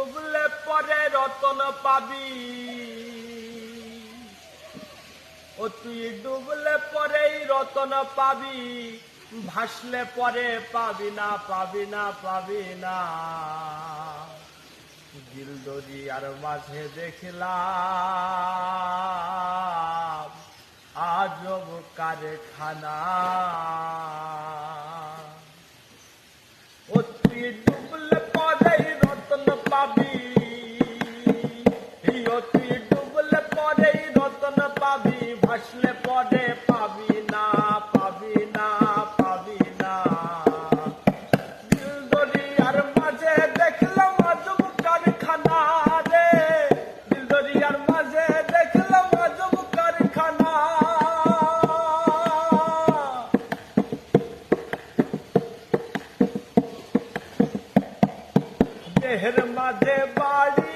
ডুবলে পরে রতন পাবি, ও তুই ডুবলে পরেই রতন পাবি, ভাসলে পরে পাবি না, পাবি না, পাবি না। দিল দরিয়ার মাঝে দেখলাম আজব কারখানা, ও তুই ডুবলে পরেই রতন পাবি, ও তুই ডুবলে পরেই রতন পাবি, ভাসলে পরে পাবি না, পাবি না, পাবি না। দিল দরিয়ার মাঝে দেখলাম আজব কারখানা রে, দিল দরিয়ার মাঝে দেখলাম আজব কারখানা। দেহের মাঝে বাড়ি